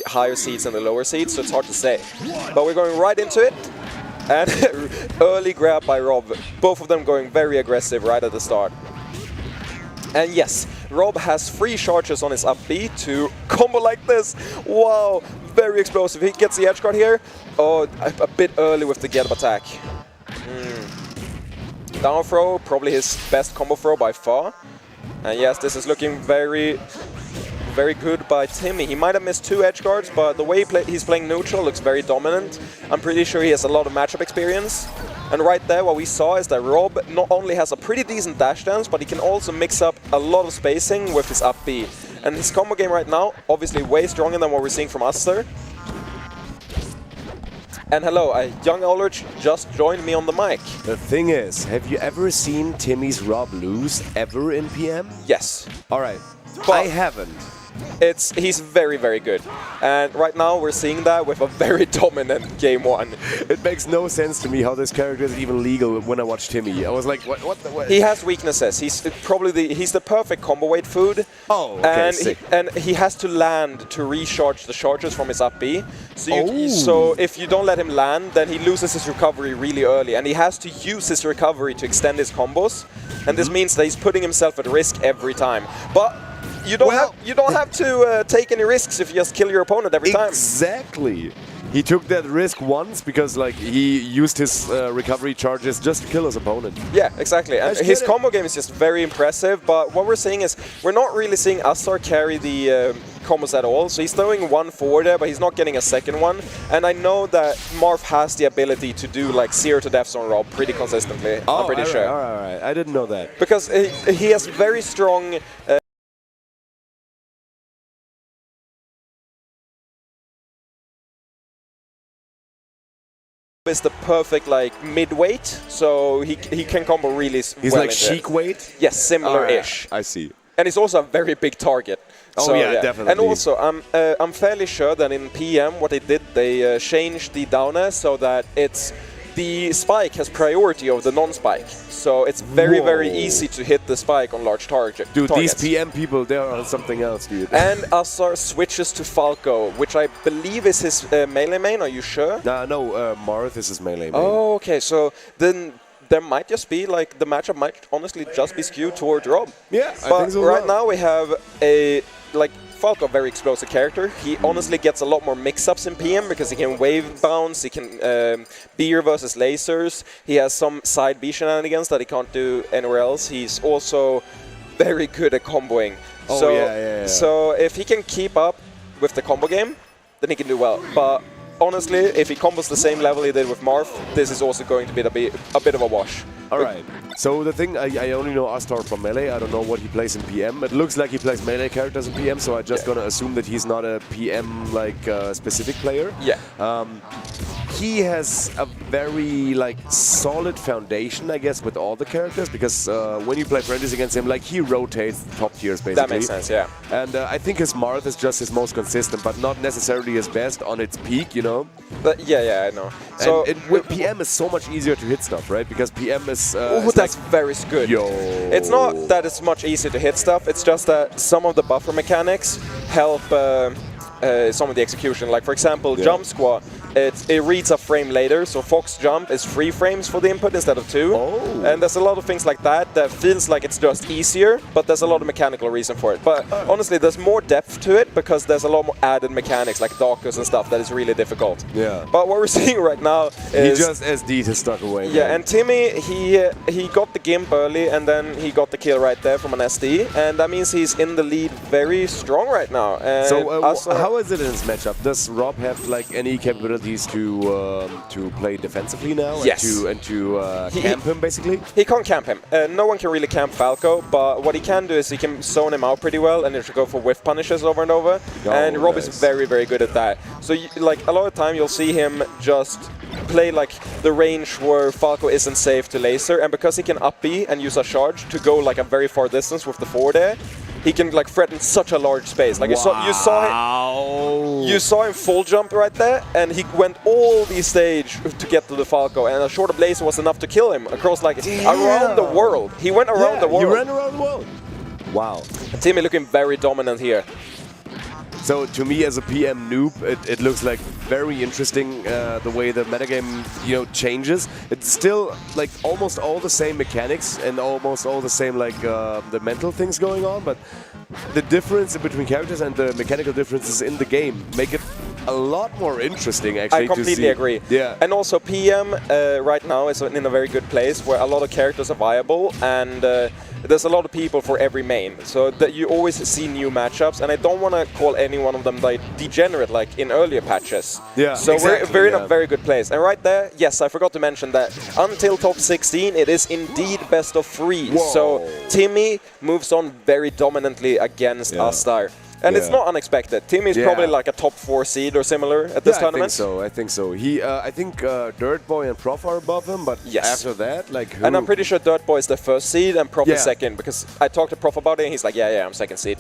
higher seeds and the lower seeds, so it's hard to say. But we're going right into it. And early grab by R.O.B. Both of them going very aggressive right at the start. And yes, R.O.B has 3 charges on his up B to combo like this. Wow, very explosive. He gets the edge guard here. Oh, a bit early with the get-up attack. Down throw, probably his best combo throw by far. And yes, this is looking very good by Timi. He might have missed 2 edge guards, but the way he's playing neutral looks very dominant. I'm pretty sure he has a lot of matchup experience. And right there, what we saw is that R.O.B not only has a pretty decent dash dance, but he can also mix up a lot of spacing with his up B. And his combo game right now, obviously way stronger than what we're seeing from Astar. And hello, young Ulrich just joined me on the mic. The thing is, have you ever seen Timi's R.O.B lose ever in PM? Yes. All right. But I haven't. He's very, very good. And right now we're seeing that with a very dominant game 1. It makes no sense to me how this character is even legal when I watch Timi. I was like, what? He has weaknesses. He's probably he's the perfect combo weight food. Oh, okay, and he has to land to recharge the charges from his up B. So if you don't let him land, then he loses his recovery really early. And he has to use his recovery to extend his combos. And this means that he's putting himself at risk every time. But you don't have to take any risks if you just kill your opponent every time. Exactly. He took that risk once because like he used his recovery charges just to kill his opponent. Yeah, exactly. And his combo game is just very impressive. But what we're seeing is we're not really seeing Astar carry the combos at all. So he's throwing 1 forward there, but he's not getting a second one. And I know that Marth has the ability to do like 0 to deaths on R.O.B pretty consistently. I'm pretty sure. All right. I didn't know that. Because he has very strong is the perfect like mid-weight, so he can combo really well. He's like chic weight? Yes, similar-ish. I see. And he's also a very big target. Oh so, yeah, definitely. And also, I'm fairly sure that in PM what they did, they changed the down air so that the spike has priority over the non-spike. So it's very easy to hit the spike on large targets. Dude, these PM people, they are on something else, dude. And Astar switches to Falco, which I believe is his melee main, are you sure? No, Marth is his melee main. Oh, okay, so then there might just be, like, the matchup might honestly just be skewed towards R.O.B. Yeah, but I think so. Right now we have a, like, Falco, very explosive character. He honestly gets a lot more mix-ups in PM because he can wave bounce, he can beer versus lasers. He has some side B shenanigans that he can't do anywhere else. He's also very good at comboing. Oh, so, yeah. So if he can keep up with the combo game, then he can do well. But honestly, if he combos the same level he did with Marth, this is also going to be a bit of a wash. Alright, so the thing, I only know Astar from melee, I don't know what he plays in PM. It looks like he plays melee characters in PM, so I'm just gonna assume that he's not a PM like specific player. Yeah. He has a very like solid foundation, I guess, with all the characters, because when you play friendlies against him, like he rotates top tiers basically. That makes sense, yeah. And I think his Marth is just his most consistent, but not necessarily his best on its peak, you know? But yeah, I know. So with PM is so much easier to hit stuff, right? Because PM is that's very good. Yo. It's not that it's much easier to hit stuff, it's just that some of the buffer mechanics help some of the execution. Like for example, jump squat, it reads a frame later, so Fox jump is 3 frames for the input instead of 2. Oh. And there's a lot of things like that that feels like it's just easier, but there's a lot of mechanical reason for it. But honestly, there's more depth to it because there's a lot more added mechanics like Darkus and stuff that is really difficult. Yeah. But what we're seeing right now is... He just SD'd his stuck away. Yeah, and Timi, he got the gimp early and then he got the kill right there from an SD, and that means he's in the lead very strong right now. And so how is it in this matchup? Does R.O.B have like any capabilities to play defensively now? Yes. And to camp him basically? He can't camp him. No one can really camp Falco, but what he can do is he can zone him out pretty well and he should go for whiff punishes over and over. And R.O.B is very, very good at that. So like a lot of time you'll see him just play like the range where Falco isn't safe to laser, and because he can up B and use a charge to go like a very far distance with the forward air, he can like threaten such a large space. Like you saw him full jump right there, and he went all the stage to get to the Falco, and a short laser was enough to kill him across like around the world. He went around the world. He ran around the world. Wow. Timi looking very dominant here. So to me, as a PM noob, it looks like very interesting the way the metagame changes. It's still like almost all the same mechanics and almost all the same like the mental things going on, but the difference between characters and the mechanical differences in the game make it a lot more interesting, actually. I completely agree. Yeah. And also PM right now is in a very good place where a lot of characters are viable, and there's a lot of people for every main. So that you always see new matchups, and I don't want to call any one of them like degenerate like in earlier patches. Yeah, so exactly, we're in a very good place. And right there, yes, I forgot to mention that until top 16, it is indeed best of 3. Whoa. So Timi moves on very dominantly against Astar. And it's not unexpected. Timi is probably like a top 4 seed or similar at this tournament. I think so. I think Dirtboy and Prof are above him, but after that, like who? And I'm pretty sure Dirtboy is the first seed and Prof is second, because I talked to Prof about it and he's like, yeah, I'm second seed.